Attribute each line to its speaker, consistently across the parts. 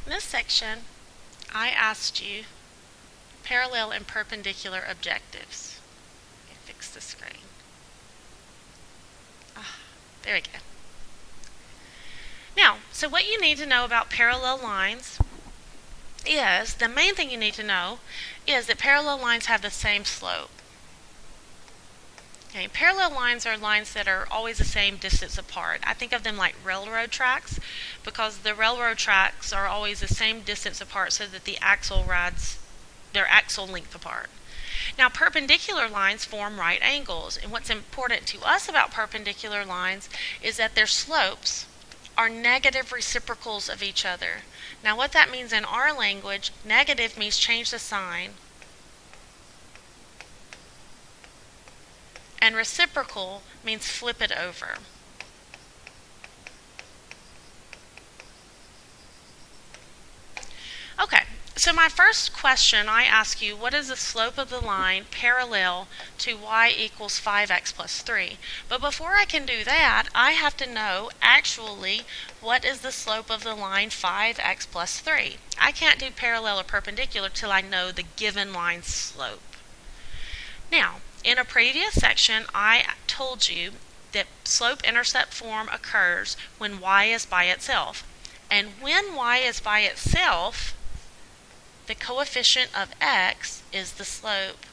Speaker 1: In this section, I asked you parallel and perpendicular objectives. Let me fix the screen. There we go. Now, so what you need to know about parallel lines is, the main thing you need to know is that parallel lines have the same slope. Okay, parallel lines are lines that are always the same distance apart. I think of them like railroad tracks because the railroad tracks are always the same distance apart so that the axle rides their axle length apart. Now, perpendicular lines form right angles, and what's important to us about perpendicular lines is that their slopes are negative reciprocals of each other. Now, what that means in our language, negative means change the sign, and reciprocal means flip it over. Okay, so my first question, I ask you, what is the slope of the line parallel to y equals 5x plus 3? But before I can do that, I have to know actually what is the slope of the line 5x plus 3. I can't do parallel or perpendicular till I know the given line's slope. Now, in a previous section, I told you that slope-intercept form occurs when y is by itself. And when y is by itself, the coefficient of x is the slope.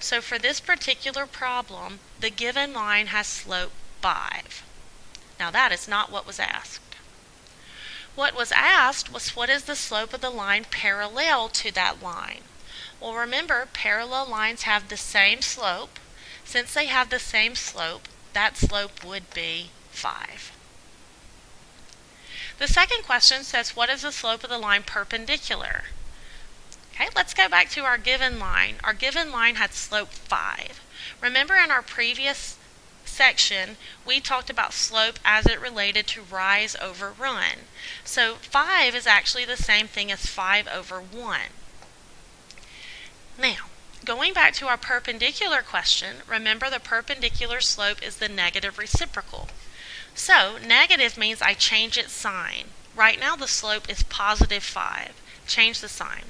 Speaker 1: So for this particular problem, the given line has slope 5. Now that is not what was asked. What was asked was, what is the slope of the line parallel to that line? Well, remember, parallel lines have the same slope. Since they have the same slope, that slope would be 5. The second question says, what is the slope of the line perpendicular? Okay, let's go back to our given line. Our given line had slope 5. Remember, in our previous section, we talked about slope as it related to rise over run. So 5 is actually the same thing as 5 over 1. Now, going back to our perpendicular question, remember the perpendicular slope is the negative reciprocal. So, negative means I change its sign. Right now the slope is positive 5. Change the sign.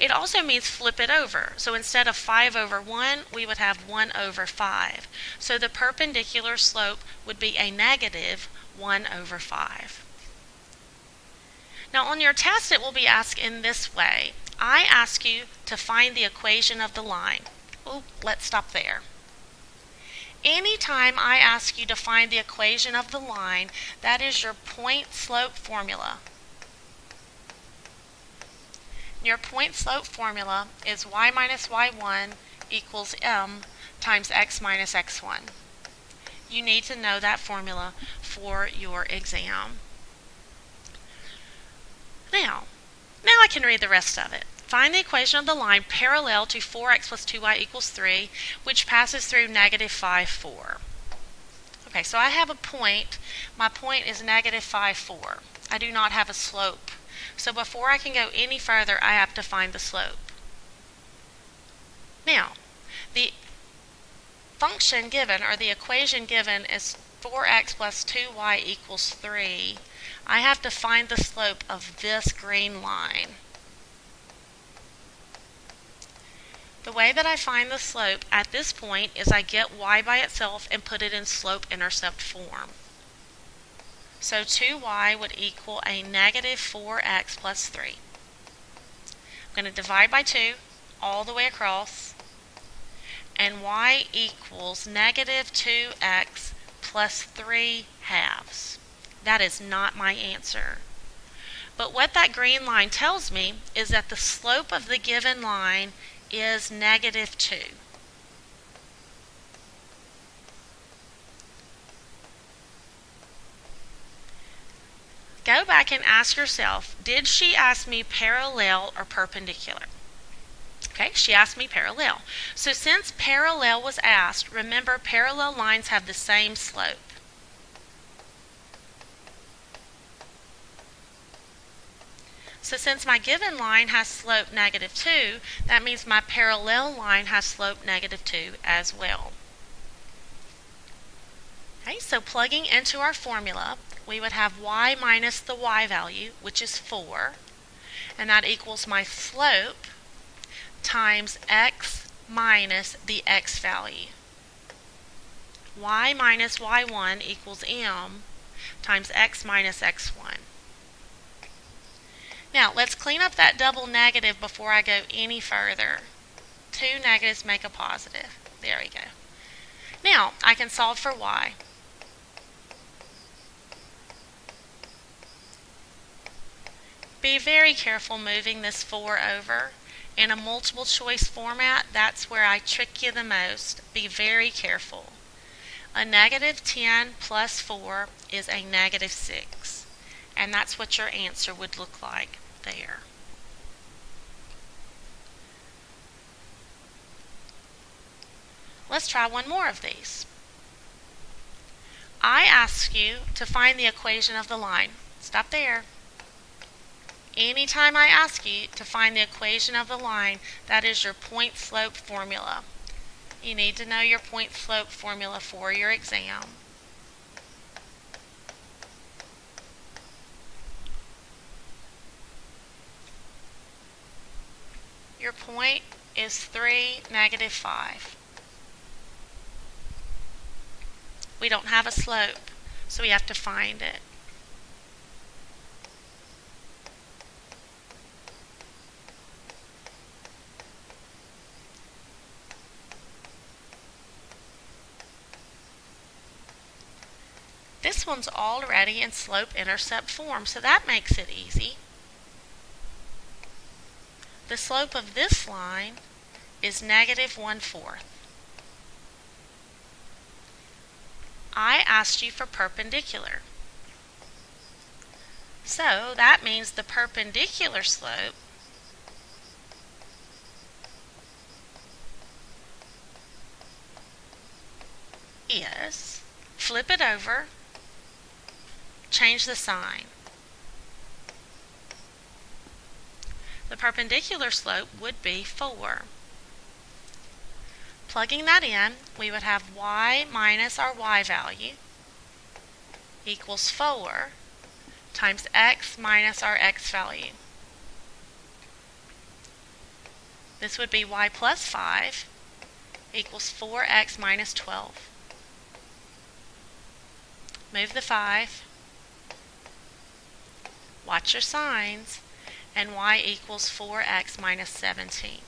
Speaker 1: It also means flip it over. So instead of 5 over 1, we would have 1 over 5. So the perpendicular slope would be a negative 1 over 5. Now on your test it will be asked in this way. I ask you to find the equation of the line. Oh, let's stop there. Anytime I ask you to find the equation of the line, that is your point-slope formula. Your point-slope formula is y minus y1 equals m times x minus x1. You need to know that formula for your exam. Now I can read the rest of it. Find the equation of the line parallel to 4x plus 2y equals 3, which passes through negative 5, 4. Okay, so I have a point. My point is negative 5, 4. I do not have a slope. So before I can go any further, I have to find the slope. Now, the function given, or the equation given, is 4x plus 2y equals 3. I have to find the slope of this green line. The way that I find the slope at this point is I get y by itself and put it in slope-intercept form. So 2y would equal a negative 4x plus 3. I'm going to divide by 2 all the way across, and y equals negative 2x plus 3 halves. That is not my answer. But what that green line tells me is that the slope of the given line is negative 2. Go back and ask yourself, did she ask me parallel or perpendicular? Okay, she asked me parallel. So since parallel was asked, remember parallel lines have the same slope. So since my given line has slope negative 2, that means my parallel line has slope negative 2 as well. Okay, so plugging into our formula, we would have y minus the y value, which is 4. and that equals my slope times x minus the x value. Y minus y1 equals m times x minus x1. Now, let's clean up that double negative before I go any further. Two negatives make a positive. There we go. Now, I can solve for y. Be very careful moving this 4 over. In a multiple choice format, that's where I trick you the most. Be very careful. A negative 10 plus 4 is a negative 6. And that's what your answer would look like there. Let's try one more of these. I ask you to find the equation of the line. Stop there. Anytime I ask you to find the equation of the line, that is your point-slope formula. You need to know your point-slope formula for your exam. Your point is 3, negative 5. We don't have a slope, so we have to find it. This one's already in slope-intercept form, so that makes it easy. The slope of this line is negative 1/4. I asked you for perpendicular. So that means the perpendicular slope is, flip it over, change the sign. The perpendicular slope would be 4. Plugging that in, we would have y minus our y value equals 4 times x minus our x value. This would be y plus 5 equals 4x minus 12. Move the 5. Watch your signs. And y equals 4x minus 17.